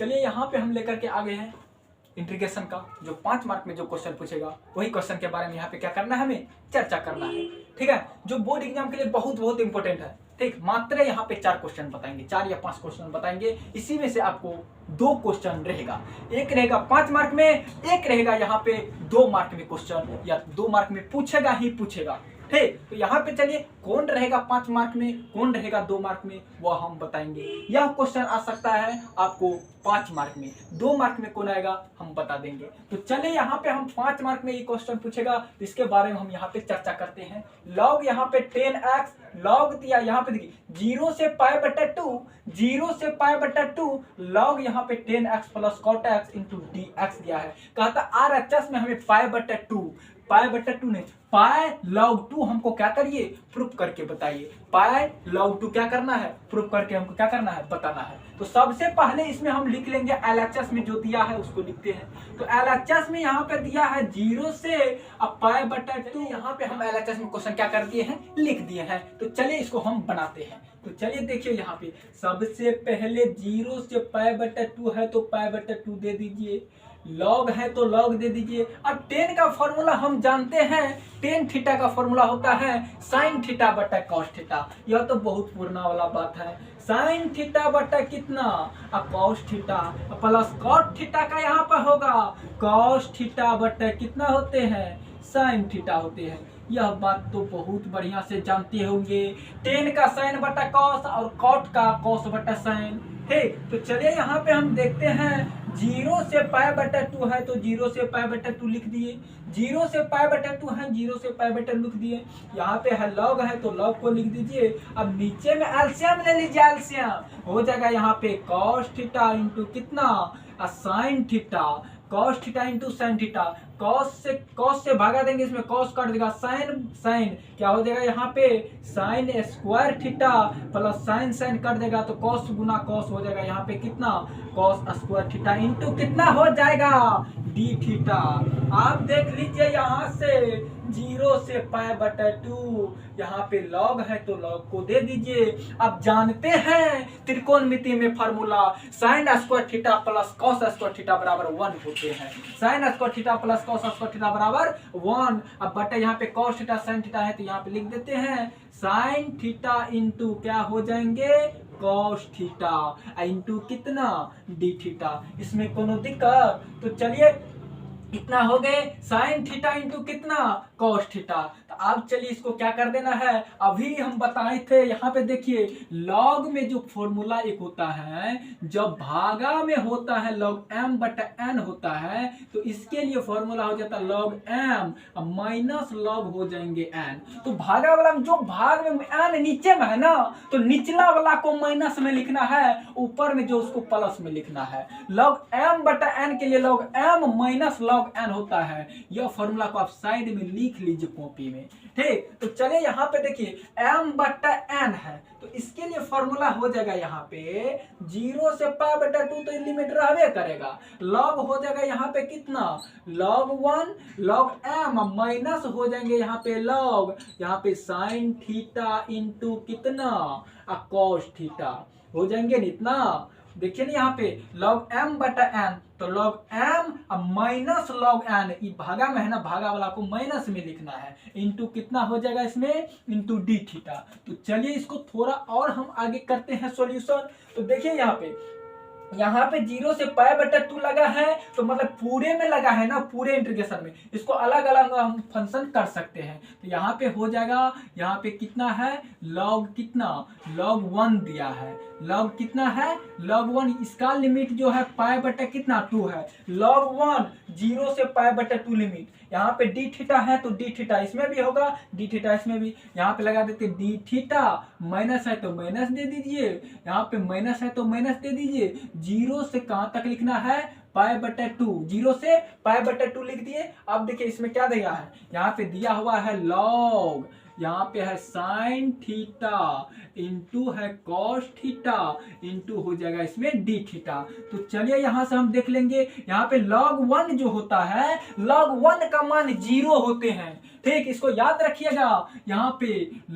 चलिए यहाँ पे हम लेकर के आ गए हैं इंटीग्रेशन का जो 5 मार्क में जो क्वेश्चन पूछेगा वही क्वेश्चन के बारे में यहाँ पे क्या करना है, हमें चर्चा करना है। ठीक है, जो बोर्ड एग्जाम के लिए बहुत बहुत इंपॉर्टेंट है। ठीक, मात्र यहाँ पे 4 क्वेश्चन बताएंगे, 4 या 5 क्वेश्चन बताएंगे। इसी में से आपको 2 क्वेश्चन रहेगा, एक रहेगा 5 मार्क में, एक रहेगा यहाँ पे 2 मार्क में क्वेश्चन, या 2 मार्क में पूछेगा ही पूछेगा। ठीक, तो यहाँ पे चलिए कौन रहेगा 5 मार्क में, कौन रहेगा 2 मार्क में, वह हम बताएंगे। यह क्वेश्चन आ सकता है आपको 5 मार्क में, 2 मार्क में कौन आएगा हम बता देंगे। तो चलिए यहाँ पे हम 5 मार्क में ये क्वेश्चन पूछेगा तो इसके बारे में हम यहाँ पे चर्चा करते हैं। लॉग यहाँ पे 10x लॉग दिया, यहाँ पे देखिए 0 से π/2, 0 से π/2 लॉग यहाँ पे 10x plus cot x into dx दिया है। कहता RHS में हमें π/2 नहीं, पाई लॉग 2 हमको क्या करिए, प्रूफ करके बताइए। पाई लॉग 2 क्या करना है, प्रूफ करके हमको क्या करना है, बताना है। तो सबसे पहले इसमें हम लिख लेंगे LHS में जो दिया है उसको लिखते हैं। तो LHS में यहाँ पे दिया है 0 से अब π/2, यहाँ पे हम LHS में क्वेश्चन क्या कर दिए हैं, लिख दिए हैं। तो चलिए इसको हम बनाते हैं। तो चलिए देखिए यहाँ पे सबसे पहले 0 से π/2 है तो π/2 दे दीजिए, लॉग है तो लॉग दे दीजिए। अब 10 का फॉर्मूला हम जानते हैं, टेन थीटा का फॉर्मूला होता है साइन थीटा बटा कॉस थीटा। यह तो बहुत पुराना वाला बात है। साइन थीटा बटा कितना, cos theta plus cot theta का यहाँ पर होगा कॉस थीटा बटा कितना होते हैं, साइन थीटा होते हैं। यह बात तो बहुत बढ़िया से जानते होंगे, 10 का साइन बटा कॉस और कॉट का कॉस बटा साइन। ठीक, तो चलिए यहाँ पे हम देखते हैं 0 से π/2 है तो 0 से π/2 लिख दिए, 0 से π/2 है 0 से π/2 लिख दिए। यहाँ पे है लॉग है तो लॉग को लिख दीजिए। अब नीचे में एलसीएम ले लीजिए, एलसीएम हो जाएगा यहाँ पे cos थीटा इंटू कितना, sine theta, cos theta into sine theta. Cos से भागा देंगे, इसमें कॉस काट देगा, साइन क्या हो जाएगा यहाँ पे sine square theta plus sign cut देगा तो कॉस गुना कॉस हो जाएगा यहाँ पे कितना, कॉस स्क्वायर थीटा इंटू कितना हो जाएगा, डी थीटा। आप देख लीजिए यहाँ से 0 से π/2, यहाँ पे लॉग है तो लॉग को दे दीजिए। अब जानते हैं त्रिकोणमिति में formula sine square theta plus cos square theta बराबर 1 होते हैं। Sine square theta plus cos square theta बराबर 1। अब बटे यहाँ पे कॉस थीटा साइन थीटा है तो यहाँ पे लिख देते हैं साइन थीटा इंटू क्या हो जाएंगे, कॉस थीटा इंटू कितना, डी थीटा। इसमें कोनो दिक्कत, तो चलिए इतना हो गए साइन थीटा इंटू कितना, कॉस थीटा। तो अब चलिए इसको क्या कर देना है, अभी हम बताए थे यहाँ पे देखिए लॉग में जो फॉर्मूला एक होता है, जब भागा में होता है लॉग m/n होता है तो इसके लिए फॉर्मूला हो जाता है लॉग m माइनस लॉग हो जाएंगे n। तो भागा वाला में जो भाग में n नीचे में है ना तो निचला वाला को माइनस में लिखना है, ऊपर में जो उसको प्लस में लिखना है। लॉग m/n के लिए log m minus log n होता है। यह फॉर्मूला को आप साइड में लिख लीजिए कॉपी में। ठीक, तो चलिए यहाँ पे देखिए m/n है तो इसके लिए फॉर्मूला हो जाएगा यहाँ पे 0 से π/2 तो लिमिट रहबे करेगा, लॉग हो जाएगा यहाँ पे कितना, log 1 log m माइनस हो जाएंगे यहाँ पे लॉग, यहाँ पे साइन थीटा इंटू कितना, कॉस थीटा हो जाएंगे इतना। देखिए ना यहाँ पे log m/n तो log m minus log n, ये भागा में है ना, भागा वाला को माइनस में लिखना है, इंटू कितना हो जाएगा इसमें, इंटू डी थीटा। तो चलिए इसको थोड़ा और हम आगे करते हैं सॉल्यूशन। तो देखिए यहाँ पे 0 से π/2 लगा है तो मतलब पूरे में लगा है ना, पूरे इंटीग्रेशन में। इसको अलग अलग हम फंक्शन कर सकते हैं। तो यहाँ पे हो जाएगा, यहाँ पे कितना है लॉग कितना, log 1 दिया है, लॉग कितना है log 1, इसका लिमिट जो है π/कितना 2 है, log 1 0 से π/2 लिमिट। यहाँ पे डी थीटा है तो डी थीटा इसमें भी होगा, डी थीटा इसमें भी। यहाँ पे लगा देते डी थीटा, माइनस है तो माइनस दे दीजिए, यहाँ पे माइनस है तो माइनस दे दीजिए। 0 से कहाँ तक लिखना है, π/2, 0 से π/2 लिख दिए। अब देखिए इसमें क्या दिया है, यहाँ पे दिया हुआ है लॉग, यहाँ पे है साइन थीटा इंटू है कॉस थीटा इंटू हो जाएगा इसमें डी थीटा। तो चलिए यहाँ से हम देख लेंगे, यहाँ पे log 1 जो होता है, log 1 का मान 0 होते हैं, ठीक, इसको याद रखिएगा। यहाँ पे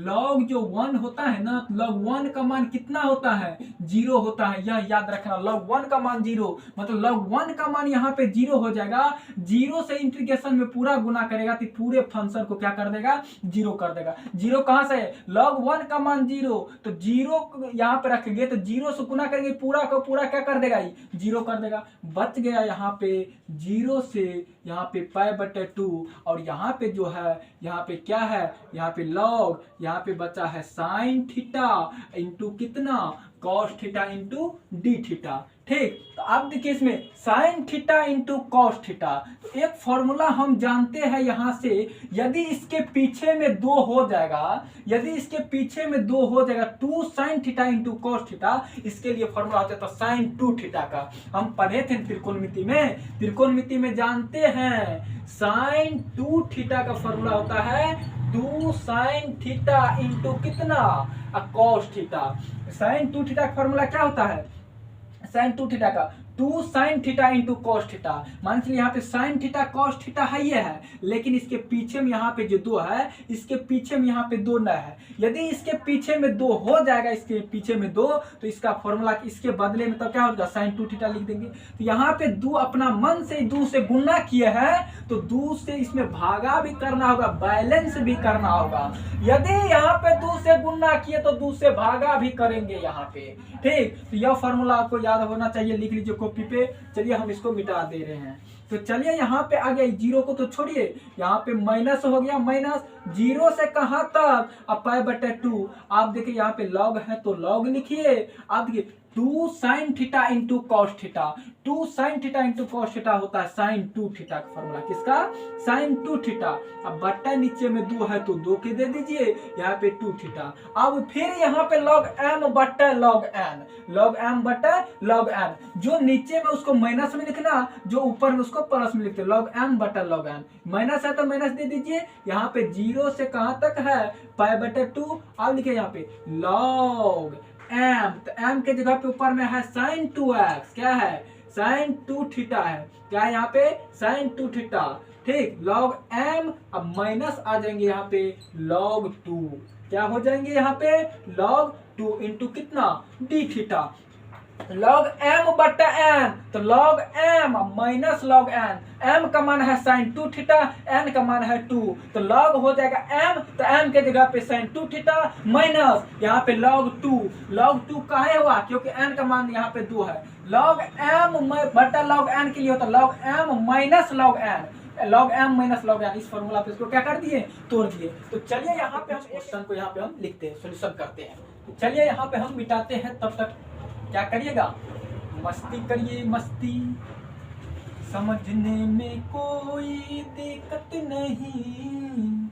log जो 1 होता है ना, log 1 का मान कितना होता है, 0 होता है, यह याद रखना। log 1 का मान 0 मतलब log 1 का मान यहाँ पे 0 हो जाएगा। 0 से इंटीग्रेशन में पूरा गुना करेगा तो पूरे फंक्शन को क्या कर देगा, 0 कर देगा। 0 कहां से है, log 1 का मान 0, तो 0 यहाँ पे रखेंगे तो 0 से गुना करेंगे, पूरा का पूरा क्या कर देगा, 0 कर देगा। बच गया यहाँ पे 0 से यहाँ पे π/2, और यहाँ पे जो है, यहाँ पे क्या है, यहाँ पे log, यहाँ पे बचा है sin थीटा इंटू कितना, cos theta into D theta. ठीक, तो आप देखिए इसमें sin theta into cos theta, तो एक फॉर्मूला हम जानते हैं यहाँ से, यदि इसके पीछे में 2 हो जाएगा, यदि इसके पीछे में 2 हो जाएगा 2 sin theta into cos theta, इसके लिए फॉर्मूला हो जाता है sin 2 थीटा का। हम पढ़े थे त्रिकोणमिति में जानते हैं sin 2 थीटा का फॉर्मूला होता है 2 sin थीटा इंटू कितना, cos थीटा। sin 2 थीटा का फॉर्मूला क्या होता है, sin 2 थीटा का 2 sin theta into cos theta. मान लीजिए यहाँ पे sin थीटा कॉस थीटा है, ये है, लेकिन इसके पीछे में यहाँ पे जो 2 है, इसके पीछे में यहाँ पे 2 न है। यदि इसके पीछे में 2 हो जाएगा, इसके पीछे में 2, तो इसका फॉर्मूला इसके बदले में तब क्या होगा, sin 2 थीटा लिख देंगे। तो यहाँ पे 2 अपना मन से 2 से गुणा किए हैं, तो 2 से इसमें भागा भी करना होगा, बैलेंस भी करना होगा। यदि यहाँ पे 2 से गुणा किए तो 2 से भागा भी करेंगे यहाँ पे। ठीक, तो यह फॉर्मूला आपको याद होना चाहिए, लिख लीजिए कॉपी पे। चलिए हम इसको मिटा दे रहे हैं। तो चलिए यहाँ पे आ गया, 0 को तो छोड़िए, यहाँ पे माइनस हो गया, माइनस 0 से कहां तक, अब π/2। आप देखिए यहाँ पे log है तो log लिखिए। आप देखिए 2 sin theta into cos theta, 2 sin theta into cos theta होता है sin 2 थीटा का फॉर्मूला, किसका, sin 2 थीटा। अब बट्टा नीचे में 2 है तो 2 के दे दीजिए, यहाँ पे 2 थीटा। अब फिर यहाँ पे log m बट्टा log n, log m बट्टा log n, जो नीचे में उसको माइनस में लिखना, जो ऊपर में उसको प्लस में लिखते, log m बट्टा log n। माइनस है तो माइनस दे दीजिए, यहाँ पे 0 से कहां तक है, π/2। अब लिखिए यहाँ पे log m, तो m के जगह पे ऊपर में है sin 2x, क्या है, sin 2 थीटा है, क्या है यहाँ पे, sin 2 थीटा। ठीक, log m, अब माइनस आ जाएंगे यहाँ पे log 2, क्या हो जाएंगे यहाँ पे, log 2 इंटू कितना, d थीटा। log m बट्टा n, तो log m minus log n, m का मान है sin 2 थीटा, n का मान है 2, तो log हो जाएगा m, तो m के जगह पे sin 2 थीटा माइनस यहाँ पे log 2। log 2 काहे हुआ, क्योंकि n का मान यहाँ पे 2 है। log m बट्टा log n के लिए होता है log m minus log n, log m minus log n। इस फॉर्मूला पे इसको क्या कर दिए, तोड़ दिए। तो चलिए यहाँ पे हम क्वेश्चन को यहाँ पे हम लिखते हैं, सोल्यूशन करते हैं। तो चलिए यहाँ पे हम मिटाते हैं, तब तक क्या करिएगा, मस्ती करिए, मस्ती, समझने में कोई दिक्कत नहीं,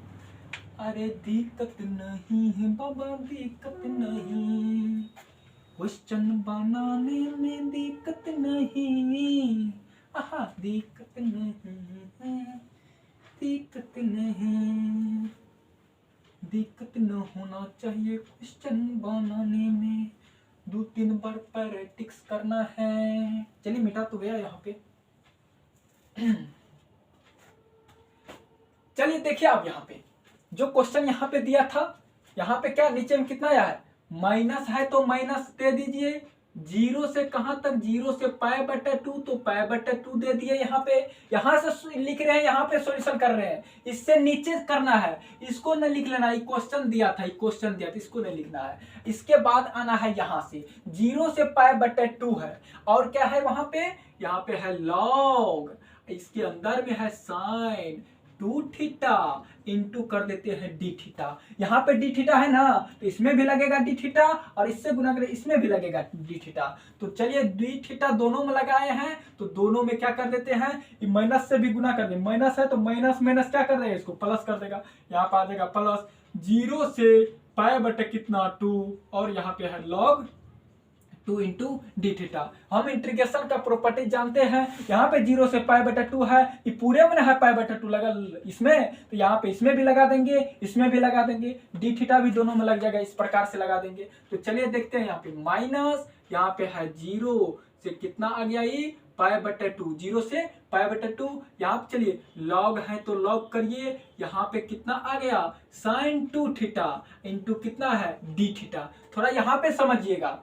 अरे दिक्कत नहीं है बाबा, दिक्कत नहीं, क्वेश्चन बनाने में दिक्कत नहीं, आहा दिक्कत नहीं है, दिक्कत नहीं, दिक्कत न होना चाहिए क्वेश्चन बनाने में, 2-3 बार पैरेटिक्स करना है। चलिए मिटा तो गया यहाँ पे। चलिए देखिए अब यहाँ पे जो क्वेश्चन यहाँ पे दिया था, यहाँ पे क्या नीचे में कितना आया है, माइनस है तो माइनस दे दीजिए, 0 से कहां तक, 0 से π/2, तो π/2 दे दिए। यहाँ पे, यहाँ से लिख रहे हैं, यहाँ पे सॉल्यूशन कर रहे हैं, इससे नीचे करना है, इसको न लिख लेना, क्वेश्चन दिया था, क्वेश्चन दिया था, इसको नहीं लिखना है। इसके बाद आना है यहाँ से, 0 से π/2 है, और क्या है वहां पे, यहाँ पे है log, इसके अंदर में है sin 2 थीटा इंटू कर देते हैं डी थीटा। यहाँ पे डी थीटा है ना, तो इसमें भी लगेगा डी थीटा, और इससे गुना करें इसमें भी लगेगा डी थीटा। तो चलिए डी थीटा दोनों में लगाए हैं, तो दोनों में क्या कर देते हैं, माइनस से भी गुना कर दे, माइनस है तो माइनस माइनस क्या कर देगा, इसको प्लस कर देगा, यहाँ पे आ जाएगा प्लस 0 से π/2 कितना 2, और यहाँ पे है log 2 इंटू डी थीटा। हम इंटीग्रेशन का प्रॉपर्टी जानते हैं, यहाँ पे 0 से π/2 है, ये पूरे में है π/2 लगा इसमें, तो यहाँ पे इसमें भी लगा देंगे, इसमें भी लगा देंगे, डी थीटा भी दोनों में लग जाएगा, इस प्रकार से लगा देंगे। तो चलिए देखते हैं, यहाँ पे माइनस, यहाँ पे है 0 से कितना आ गया ये पाई बटे 2, 0 से पाई बटे 2। यहाँ पे चलिए लॉग है तो लॉग करिए, यहाँ पे कितना आ गया साइन 2 थीटा इंटू कितना है डी थीटा। थोड़ा यहाँ पे समझिएगा,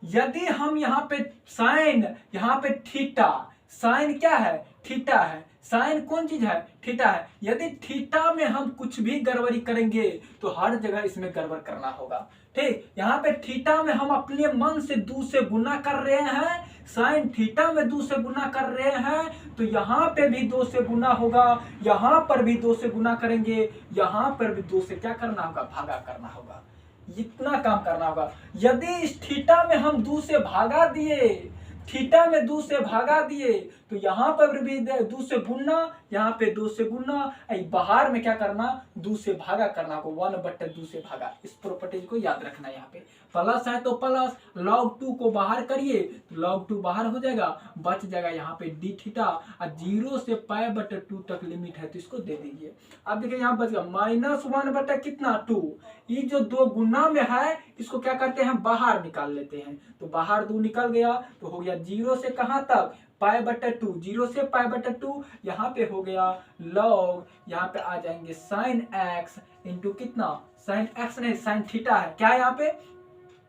यदि हम यहाँ पे साइन, यहाँ पे थीटा, साइन क्या है थीटा है, साइन कौन चीज है थीटा है। यदि थीटा में हम कुछ भी गड़बड़ी करेंगे तो हर जगह इसमें गड़बड़ करना होगा। ठीक, यहाँ पे थीटा में हम अपने मन से 2 से गुना कर रहे हैं, साइन थीटा में 2 से गुना कर रहे हैं, तो यहाँ पे भी 2 से गुना होगा, यहाँ पर भी 2 से गुना करेंगे, यहाँ पर भी 2 से क्या करना होगा भागा करना होगा, इतना काम करना होगा। यदि इस थीटा में हम 2 से भागा दिए, थीटा में 2 से भागा दिए, तो यहाँ पर भी 2 से गुना, यहाँ पे 2 से गुना, बाहर में क्या करना 2 से भागा करना को 1/2 से भागा। इस प्रॉपर्टी को याद रखना। यहाँ पे प्लस है तो प्लस, log 2 को बाहर करिए तो log 2 बाहर हो जाएगा, बच जाएगा यहाँ पे डी थीटा, और 0 से पाई/2 तक लिमिट है तो इसको दे दीजिए। अब देखिए यहाँ बच गया -1 कितना 2। ये जो 2 गुना में है इसको क्या करते हैं बाहर निकाल लेते हैं, तो बाहर 2 निकल गया तो हो गया 0 से कहाँ तक पाई/2, 0 से पाई/2। यहाँ पे हो गया log, यहाँ पे आ जाएंगे साइन x इंटू कितना साइन x नहीं साइन थीटा है क्या है यहाँ पे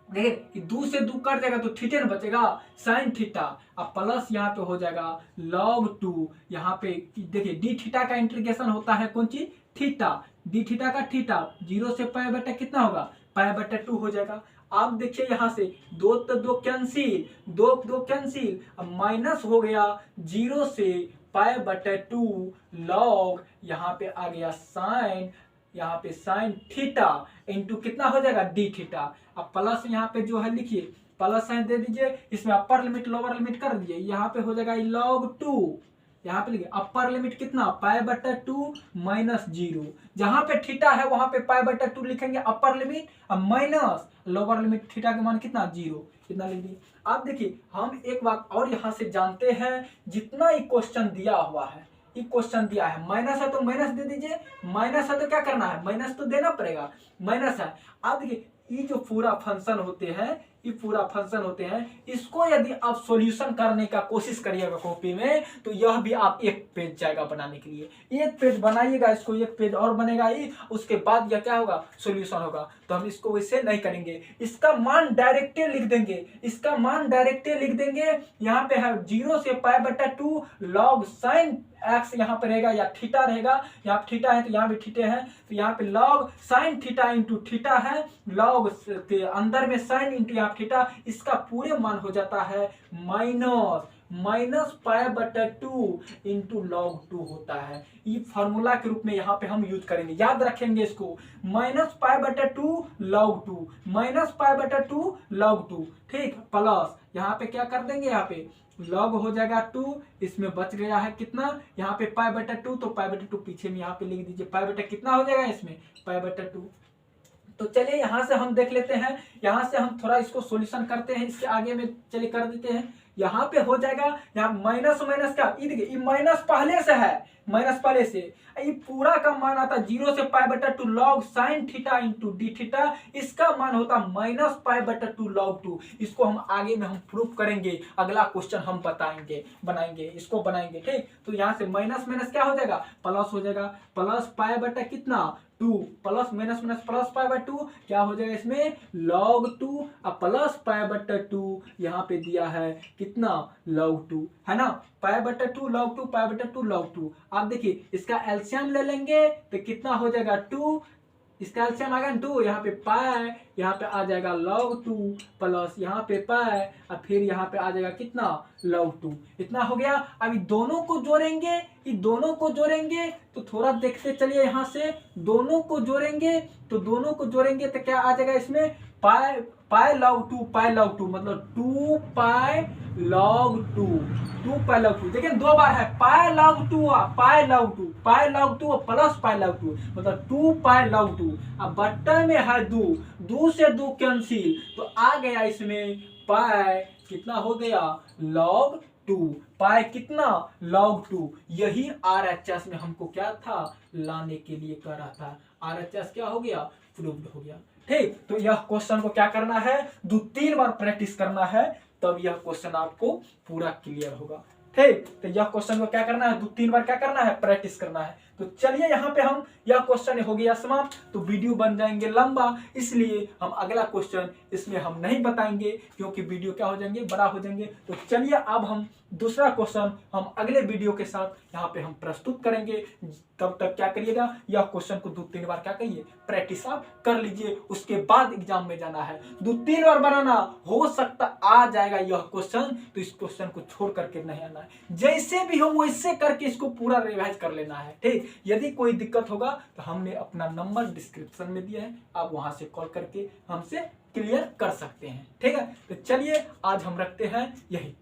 देखिए 2 से 2 कट जाएगा तो थीटा न बचेगा साइन थीटा, अब प्लस यहाँ पे हो जाएगा log 2। यहाँ पे देखिए डी थीटा का इंटीग्रेशन होता है कौन चीज थीटा, डी थीटा का थीटा, 0 से पाई/2 कितना होगा पाई/2 हो जाएगा। आप देखिए यहाँ से 2 तो 2 कैंसिल, 2 कैंसिल, अब माइनस हो गया 0 से पाई/2 log, यहाँ पे आ गया साइन, यहाँ पे साइन थीटा इंटू कितना हो जाएगा डी थीटा। अब प्लस यहाँ पे जो है लिखिए प्लस साइन दे दीजिए, इसमें अपर लिमिट लोअर लिमिट कर दीजिए, यहाँ पे हो जाएगा log 2, यहाँ पे लिखिए अपर लिमिट कितना पाई/2 माइनस 0, जहां पे थीटा है वहां पे पाई/2 लिखेंगे अपर लिमिट, अब माइनस लोअर लिमिट थीटा का मान कितना 0, कितना लिख दिए। आप देखिए हम एक बात और यहाँ से जानते हैं, जितना ये क्वेश्चन दिया हुआ है, ये क्वेश्चन दिया है माइनस है तो माइनस दे दीजिए, माइनस है तो क्या करना है माइनस तो देना पड़ेगा, माइनस है। आप देखिए ये जो पूरा फंक्शन होते हैं, ये पूरा फंक्शन होते हैं, इसको यदि आप सॉल्यूशन करने का कोशिश करिएगा कॉपी में तो यह भी आप एक पेज जाएगा बनाने के लिए, एक पेज बनाइएगा, इसको एक पेज और बनेगा ही, उसके बाद यह क्या होगा सॉल्यूशन होगा। तो हम इसको वैसे नहीं करेंगे, इसका मान डायरेक्टली लिख देंगे, इसका मान डायरेक्टली लिख देंगे। यहाँ पे है 0 से पाई/2 log साइन x यहाँ पे रहेगा या थीटा रहेगा, यहाँ थीटा है तो यहाँ भी थीटे है, तो यहाँ पे log sine theta into theta है, log के अंदर में साइन इंटू यहाँ थीटा, इसका पूरे मान हो जाता है माइनस पाई/2 इंटू log 2 होता है। ये फॉर्मूला के रूप में यहाँ पे हम यूज करेंगे, याद रखेंगे इसको, माइनस पाई/2 log 2, माइनस पाई/2 log 2, ठीक, प्लस यहाँ पे क्या कर देंगे, यहाँ पे log हो जाएगा 2, इसमें बच गया है कितना यहाँ पे पाई/2, तो पाई/2 पीछे में यहाँ पे लिख दीजिए, पाई/2 कितना हो जाएगा इसमें पाई/2। तो चलिए यहाँ से हम देख लेते हैं, यहाँ से हम थोड़ा इसको सॉल्यूशन करते हैं, इसके आगे में चलिए कर देते हैं। यहाँ पे हो जाएगा, यहाँ माइनस माइनस का ये देखिए, ये माइनस पहले से है, माइनस पहले से, ये पूरा का मान आता 0 से पाई/2 log sine theta into D theta, इसका मान होता माइनस पाई/2 log 2। इसको हम आगे में हम प्रूफ करेंगे, अगला क्वेश्चन हम बताएंगे, बनाएंगे, इसको बनाएंगे, ठीक। तो यहाँ से माइनस माइनस क्या हो जाएगा प्लस हो जाएगा, प्लस पाई/2 कितना 2, प्लस माइनस माइनस प्लस पाई/2 क्या हो जाएगा इसमें log 2, अब प्लस पाई/2 यहाँ पे दिया है कितना log 2 है ना, पाई/2 log 2, पाई/2 log 2। आप देखिए इसका एलसीएम ले लेंगे तो कितना हो जाएगा 2, इसका एलसीएम आ गया 2, यहाँ पे पाई, यहाँ पे आ जाएगा log 2 प्लस यहाँ पे पाई, और फिर यहाँ पे आ जाएगा कितना log 2, इतना हो गया। अभी दोनों को जोड़ेंगे, ये दोनों को जोड़ेंगे तो थोड़ा देखते चलिए, यहाँ से दोनों को जोड़ेंगे तो क्या आ जाएगा इसमें पाई log 2, पाई log 2 मतलब 2 पाई log 2, 2 पाई log 2, देखिए 2 बार है पाई log 2, पाई log 2 प्लस पाई log 2 मतलब 2 पाई log 2। अब बट्टे में है 2 से 2 कैंसिल, तो आ गया इसमें पाई कितना हो गया log 2, पाई कितना log 2। यही RHS में हमको क्या था लाने के लिए कर रहा था, RHS क्या हो गया प्रूव्ड हो गया, ठीक। तो यह क्वेश्चन को क्या करना है 2-3 बार प्रैक्टिस करना है, तब यह क्वेश्चन आपको पूरा क्लियर होगा। ठीक, तो यह क्वेश्चन को क्या करना है, 2-3 बार क्या करना है, प्रैक्टिस करना है। तो चलिए यहाँ पे हम यह क्वेश्चन हो गया समाप्त। तो वीडियो बन जाएंगे लंबा, इसलिए हम अगला क्वेश्चन इसमें हम नहीं बताएंगे, क्योंकि वीडियो क्या हो जाएंगे, बड़ा हो जाएंगे। तो चलिए अब हम दूसरा क्वेश्चन हम अगले वीडियो के साथ यहाँ पे हम प्रस्तुत करेंगे। तब तक क्या करिएगा, यह क्वेश्चन को 2-3 बार क्या करिए, प्रैक्टिस आप कर लीजिए। उसके बाद एग्जाम में जाना है, 2-3 बार बनाना, हो सकता आ जाएगा यह क्वेश्चन, तो इस क्वेश्चन को छोड़ करके नहीं आना है। जैसे भी हो वैसे करके इसको पूरा रिवाइज कर लेना है। ठीक, यदि कोई दिक्कत होगा तो हमने अपना नंबर डिस्क्रिप्शन में दिया है, आप वहां से कॉल करके हमसे क्लियर कर सकते हैं। ठीक है, तो चलिए आज हम रखते हैं यही।